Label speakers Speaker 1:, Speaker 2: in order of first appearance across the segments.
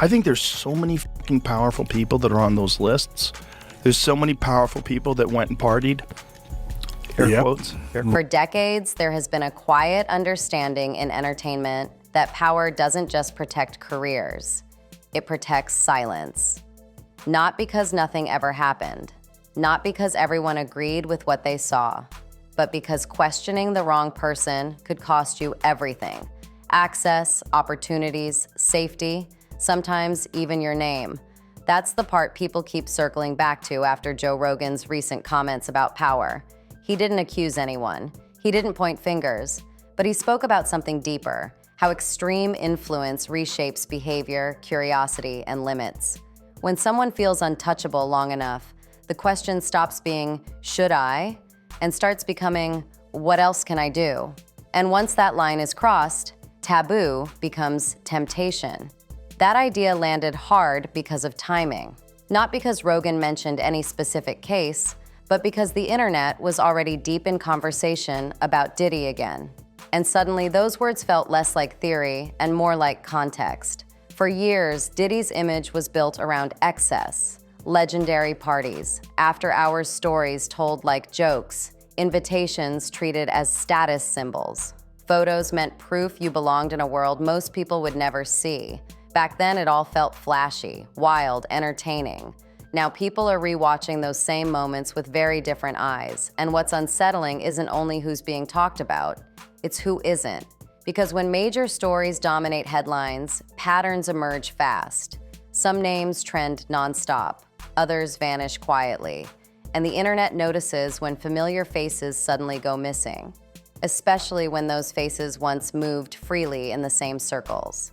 Speaker 1: I think there's so many fucking powerful people that are on those lists. There's so many powerful people that went and partied. Air quotes.
Speaker 2: For decades, there has been a quiet understanding in entertainment that power doesn't just protect careers, it protects silence. Not because nothing ever happened, not because everyone agreed with what they saw, but because questioning the wrong person could cost you everything. Access, opportunities, safety, sometimes even your name. That's the part people keep circling back to after Joe Rogan's recent comments about power. He didn't accuse anyone. He didn't point fingers, but he spoke about something deeper, how extreme influence reshapes behavior, curiosity, and limits. When someone feels untouchable long enough, the question stops being, should I? And starts becoming, what else can I do? And once that line is crossed, taboo becomes temptation. That idea landed hard because of timing. Not because Rogan mentioned any specific case, but because the internet was already deep in conversation about Diddy again. And suddenly those words felt less like theory and more like context. For years, Diddy's image was built around excess, legendary parties, after-hours stories told like jokes, invitations treated as status symbols. Photos meant proof you belonged in a world most people would never see. Back then, it all felt flashy, wild, entertaining. Now people are rewatching those same moments with very different eyes, and what's unsettling isn't only who's being talked about, it's who isn't. Because when major stories dominate headlines, patterns emerge fast. Some names trend nonstop, others vanish quietly, and the internet notices when familiar faces suddenly go missing, especially when those faces once moved freely in the same circles.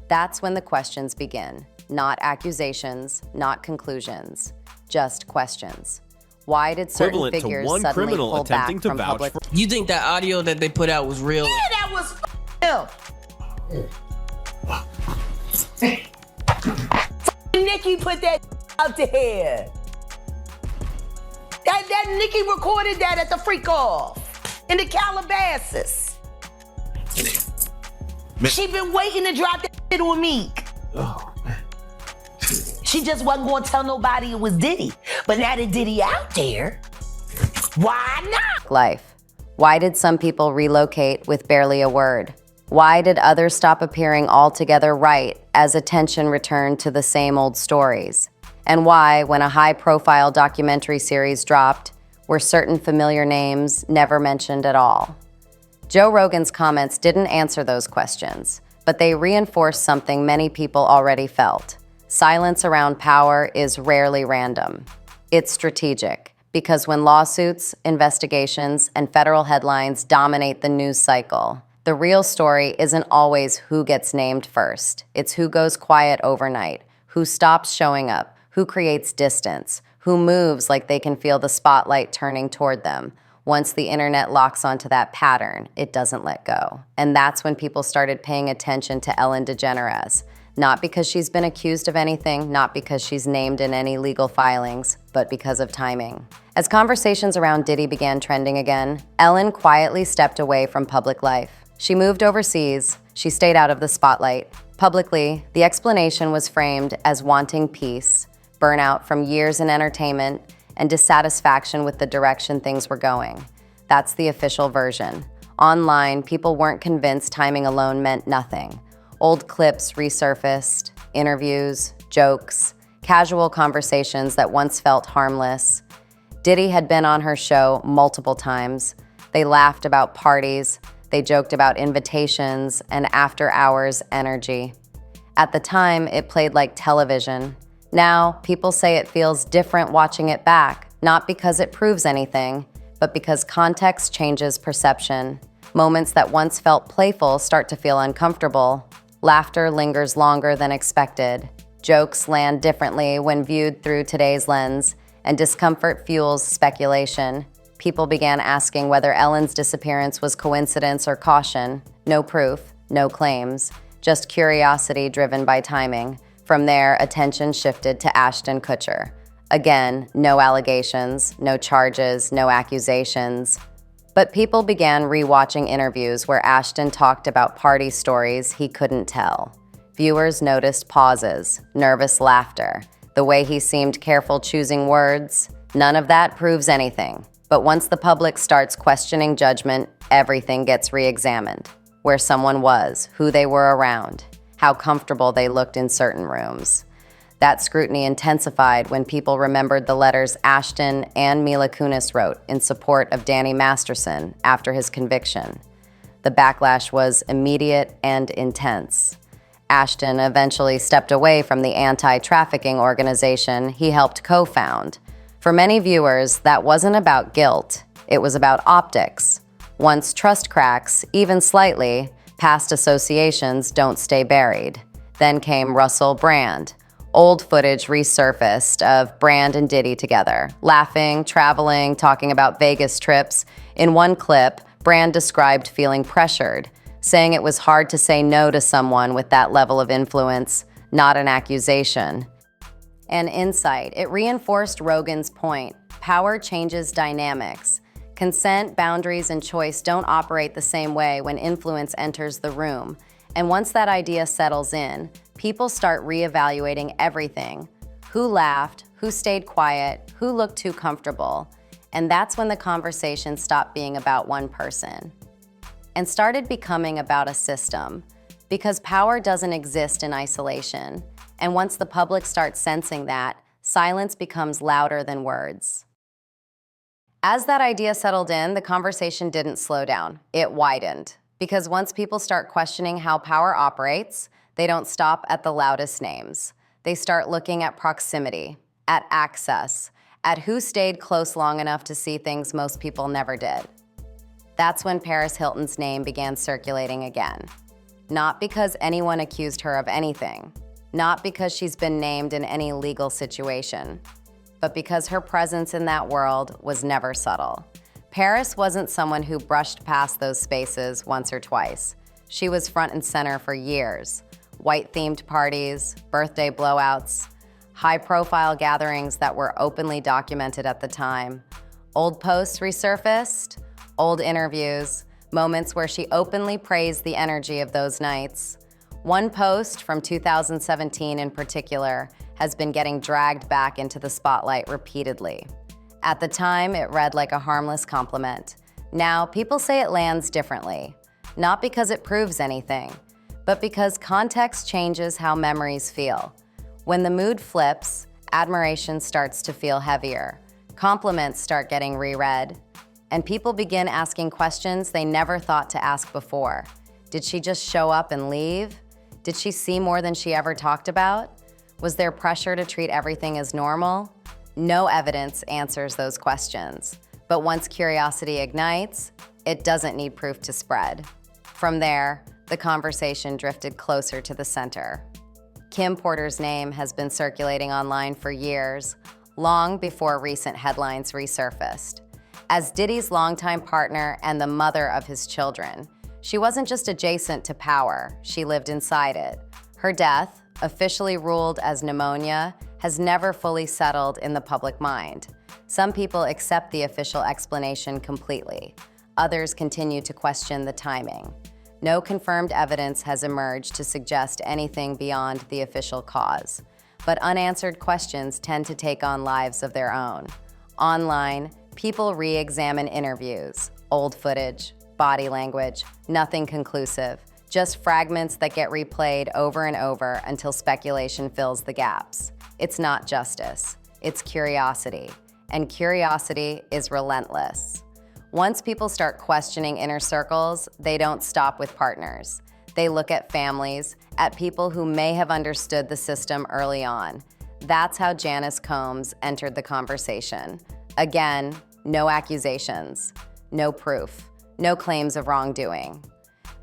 Speaker 2: That's when the questions begin. Not accusations, not conclusions, just questions. Why did certain figures suddenly pull back from public?
Speaker 3: You think that audio that they put out was real?
Speaker 4: Yeah, that was him. Nikki put that out there. That Nikki recorded that at the freak off in the Calabasas. She been waiting to drop that shit on Meek.
Speaker 1: Oh, man.
Speaker 4: She just wasn't going to tell nobody it was Diddy. But now that Diddy out there, why not?
Speaker 2: Life. Why did some people relocate with barely a word? Why did others stop appearing altogether right as attention returned to the same old stories? And why, when a high-profile documentary series dropped, were certain familiar names never mentioned at all? Joe Rogan's comments didn't answer those questions, but they reinforced something many people already felt. Silence around power is rarely random. It's strategic, because when lawsuits, investigations, and federal headlines dominate the news cycle, the real story isn't always who gets named first. It's who goes quiet overnight, who stops showing up, who creates distance, who moves like they can feel the spotlight turning toward them. Once the internet locks onto that pattern, it doesn't let go. And that's when people started paying attention to Ellen DeGeneres. Not because she's been accused of anything, not because she's named in any legal filings, but because of timing. As conversations around Diddy began trending again, Ellen quietly stepped away from public life. She moved overseas, she stayed out of the spotlight. Publicly, the explanation was framed as wanting peace, burnout from years in entertainment, and dissatisfaction with the direction things were going. That's the official version. Online, people weren't convinced timing alone meant nothing. Old clips resurfaced, interviews, jokes, casual conversations that once felt harmless. Diddy had been on her show multiple times. They laughed about parties, they joked about invitations and after-hours energy. At the time, it played like television. Now, people say it feels different watching it back, not because it proves anything, but because context changes perception. Moments that once felt playful start to feel uncomfortable. Laughter lingers longer than expected. Jokes land differently when viewed through today's lens, and discomfort fuels speculation. People began asking whether Ellen's disappearance was coincidence or caution. No proof, no claims, just curiosity driven by timing. From there, attention shifted to Ashton Kutcher. Again, no allegations, no charges, no accusations. But people began rewatching interviews where Ashton talked about party stories he couldn't tell. Viewers noticed pauses, nervous laughter, the way he seemed careful choosing words. None of that proves anything. But once the public starts questioning judgment, everything gets re-examined. Where someone was, who they were around, how comfortable they looked in certain rooms. That scrutiny intensified when people remembered the letters Ashton and Mila Kunis wrote in support of Danny Masterson after his conviction. The backlash was immediate and intense. Ashton eventually stepped away from the anti-trafficking organization he helped co-found. For many viewers, that wasn't about guilt, it was about optics. Once trust cracks, even slightly, past associations don't stay buried. Then came Russell Brand. Old footage resurfaced of Brand and Diddy together, laughing, traveling, talking about Vegas trips. In one clip, Brand described feeling pressured, saying it was hard to say no to someone with that level of influence, not an accusation. An insight, it reinforced Rogan's point. Power changes dynamics. Consent, boundaries, and choice don't operate the same way when influence enters the room. And once that idea settles in, people start reevaluating everything. Who laughed, who stayed quiet, who looked too comfortable. And that's when the conversation stopped being about one person and started becoming about a system. Because power doesn't exist in isolation. And once the public starts sensing that, silence becomes louder than words. As that idea settled in, the conversation didn't slow down. It widened. Because once people start questioning how power operates, they don't stop at the loudest names. They start looking at proximity, at access, at who stayed close long enough to see things most people never did. That's when Paris Hilton's name began circulating again. Not because anyone accused her of anything, not because she's been named in any legal situation, but because her presence in that world was never subtle. Paris wasn't someone who brushed past those spaces once or twice. She was front and center for years. White-themed parties, birthday blowouts, high-profile gatherings that were openly documented at the time. Old posts resurfaced, old interviews, moments where she openly praised the energy of those nights. One post from 2017 in particular has been getting dragged back into the spotlight repeatedly. At the time, it read like a harmless compliment. Now, people say it lands differently, not because it proves anything, but because context changes how memories feel. When the mood flips, admiration starts to feel heavier, compliments start getting reread, and people begin asking questions they never thought to ask before. Did she just show up and leave? Did she see more than she ever talked about? Was there pressure to treat everything as normal? No evidence answers those questions. But once curiosity ignites, it doesn't need proof to spread. From there, the conversation drifted closer to the center. Kim Porter's name has been circulating online for years, long before recent headlines resurfaced. As Diddy's longtime partner and the mother of his children, she wasn't just adjacent to power, she lived inside it. Her death, officially ruled as pneumonia, has never fully settled in the public mind. Some people accept the official explanation completely. Others continue to question the timing. No confirmed evidence has emerged to suggest anything beyond the official cause. But unanswered questions tend to take on lives of their own. Online, people re-examine interviews, old footage, body language, nothing conclusive, just fragments that get replayed over and over until speculation fills the gaps. It's not justice, it's curiosity, and curiosity is relentless. Once people start questioning inner circles, they don't stop with partners. They look at families, at people who may have understood the system early on. That's how Janice Combs entered the conversation. Again, no accusations, no proof, no claims of wrongdoing.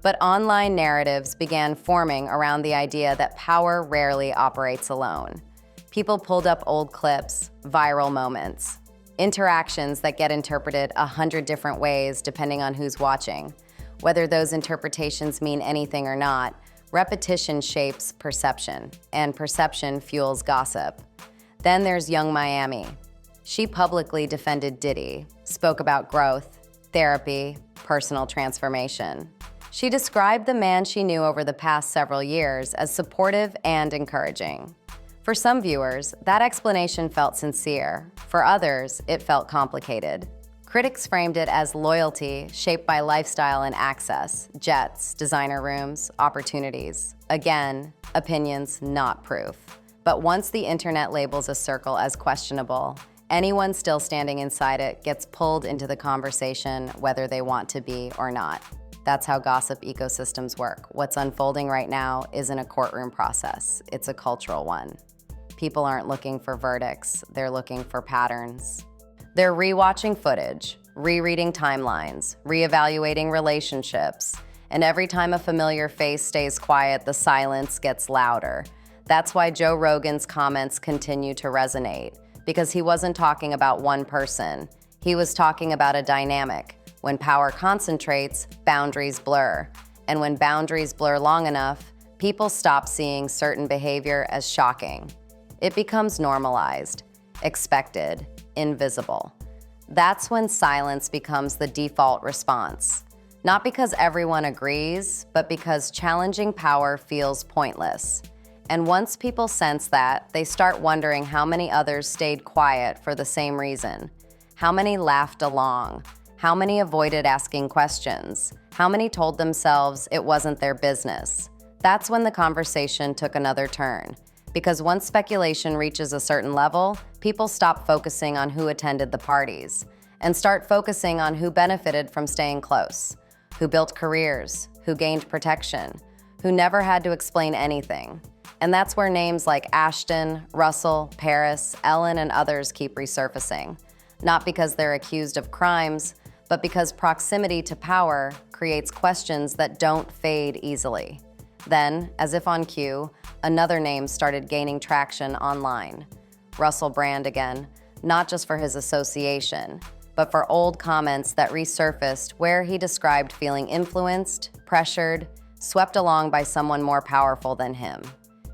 Speaker 2: But online narratives began forming around the idea that power rarely operates alone. People pulled up old clips, viral moments, interactions that get interpreted 100 different ways depending on who's watching. Whether those interpretations mean anything or not, repetition shapes perception, and perception fuels gossip. Then there's Young Miami. She publicly defended Diddy, spoke about growth, therapy, personal transformation. She described the man she knew over the past several years as supportive and encouraging. For some viewers, that explanation felt sincere. For others, it felt complicated. Critics framed it as loyalty shaped by lifestyle and access, jets, designer rooms, opportunities. Again, opinions, not proof. But once the internet labels a circle as questionable, anyone still standing inside it gets pulled into the conversation whether they want to be or not. That's how gossip ecosystems work. What's unfolding right now isn't a courtroom process, it's a cultural one. People aren't looking for verdicts, they're looking for patterns. They're rewatching footage, rereading timelines, reevaluating relationships, and every time a familiar face stays quiet, the silence gets louder. That's why Joe Rogan's comments continue to resonate, because he wasn't talking about one person. He was talking about a dynamic. When power concentrates, boundaries blur. And when boundaries blur long enough, people stop seeing certain behavior as shocking. It becomes normalized, expected, invisible. That's when silence becomes the default response. Not because everyone agrees, but because challenging power feels pointless. And once people sense that, they start wondering how many others stayed quiet for the same reason. How many laughed along? How many avoided asking questions? How many told themselves it wasn't their business? That's when the conversation took another turn. Because once speculation reaches a certain level, people stop focusing on who attended the parties and start focusing on who benefited from staying close, who built careers, who gained protection, who never had to explain anything. And that's where names like Ashton, Russell, Paris, Ellen, and others keep resurfacing. Not because they're accused of crimes, but because proximity to power creates questions that don't fade easily. Then, as if on cue, another name started gaining traction online. Russell Brand again, not just for his association, but for old comments that resurfaced where he described feeling influenced, pressured, swept along by someone more powerful than him.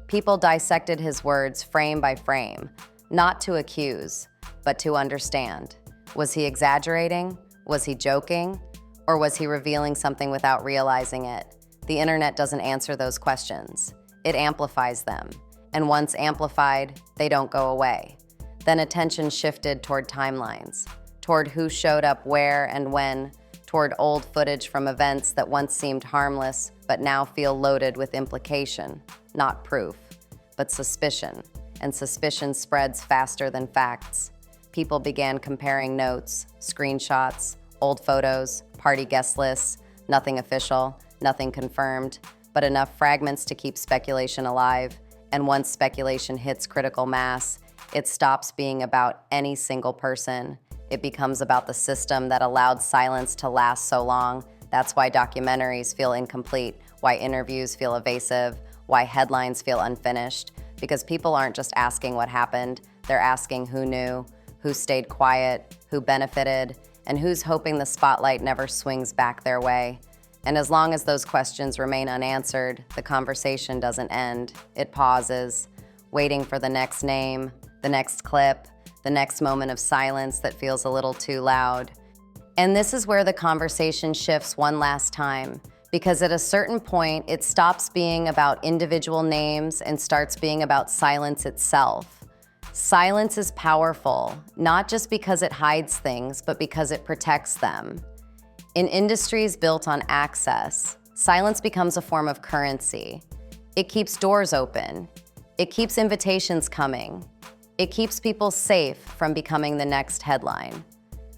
Speaker 2: People dissected his words frame by frame, not to accuse, but to understand. Was he exaggerating? Was he joking? Or was he revealing something without realizing it? The internet doesn't answer those questions. It amplifies them. And once amplified, they don't go away. Then attention shifted toward timelines, toward who showed up where and when, toward old footage from events that once seemed harmless but now feel loaded with implication, not proof, but suspicion. And suspicion spreads faster than facts. People began comparing notes, screenshots, old photos, party guest lists, nothing official, nothing confirmed, but enough fragments to keep speculation alive. And once speculation hits critical mass, it stops being about any single person. It becomes about the system that allowed silence to last so long. That's why documentaries feel incomplete, why interviews feel evasive, why headlines feel unfinished. Because people aren't just asking what happened, they're asking who knew, who stayed quiet, who benefited, and who's hoping the spotlight never swings back their way. And as long as those questions remain unanswered, the conversation doesn't end. It pauses, waiting for the next name, the next clip, the next moment of silence that feels a little too loud. And this is where the conversation shifts one last time, because at a certain point, it stops being about individual names and starts being about silence itself. Silence is powerful, not just because it hides things, but because it protects them. In industries built on access, silence becomes a form of currency. It keeps doors open. It keeps invitations coming. It keeps people safe from becoming the next headline.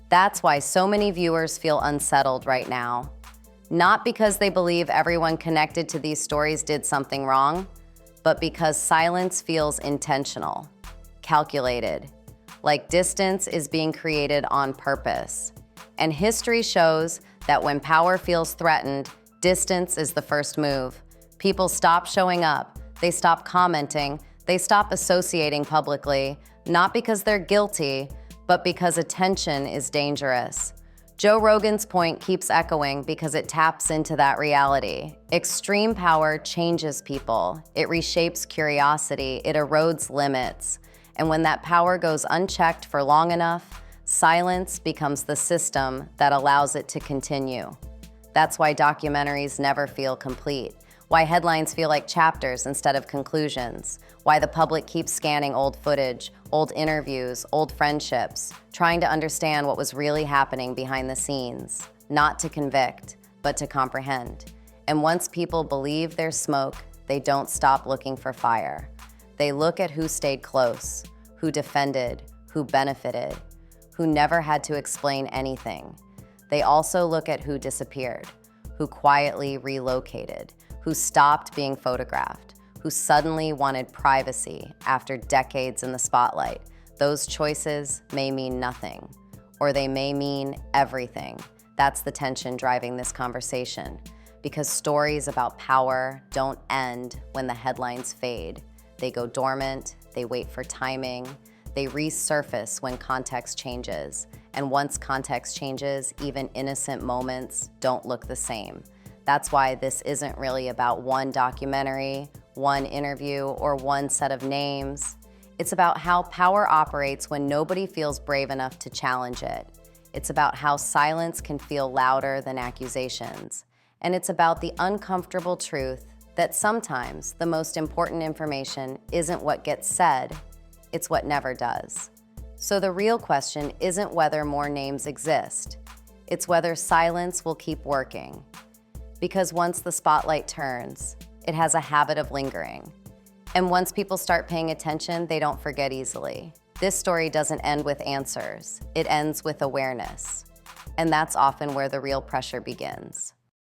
Speaker 2: That's why so many viewers feel unsettled right now. Not because they believe everyone connected to these stories did something wrong, but because silence feels intentional, calculated, like distance is being created on purpose. And history shows that when power feels threatened, distance is the first move. People stop showing up, they stop commenting, they stop associating publicly, not because they're guilty, but because attention is dangerous. Joe Rogan's point keeps echoing because it taps into that reality. Extreme power changes people. It reshapes curiosity. It erodes limits. And when that power goes unchecked for long enough, silence becomes the system that allows it to continue. That's why documentaries never feel complete, why headlines feel like chapters instead of conclusions, why the public keeps scanning old footage, old interviews, old friendships, trying to understand what was really happening behind the scenes, not to convict, but to comprehend. And once people believe there's smoke, they don't stop looking for fire. They look at who stayed close, who defended, who benefited, who never had to explain anything. They also look at who disappeared, who quietly relocated, who stopped being photographed, who suddenly wanted privacy after decades in the spotlight. Those choices may mean nothing, or they may mean everything. That's the tension driving this conversation, because stories about power don't end when the headlines fade. They go dormant, they wait for timing, they resurface when context changes. And once context changes, even innocent moments don't look the same. That's why this isn't really about one documentary, one interview, or one set of names. It's about how power operates when nobody feels brave enough to challenge it. It's about how silence can feel louder than accusations. And it's about the uncomfortable truth that sometimes the most important information isn't what gets said, it's what never does. So the real question isn't whether more names exist, it's whether silence will keep working. Because once the spotlight turns, it has a habit of lingering. And once people start paying attention, they don't forget easily. This story doesn't end with answers, it ends with awareness. And that's often where the real pressure begins.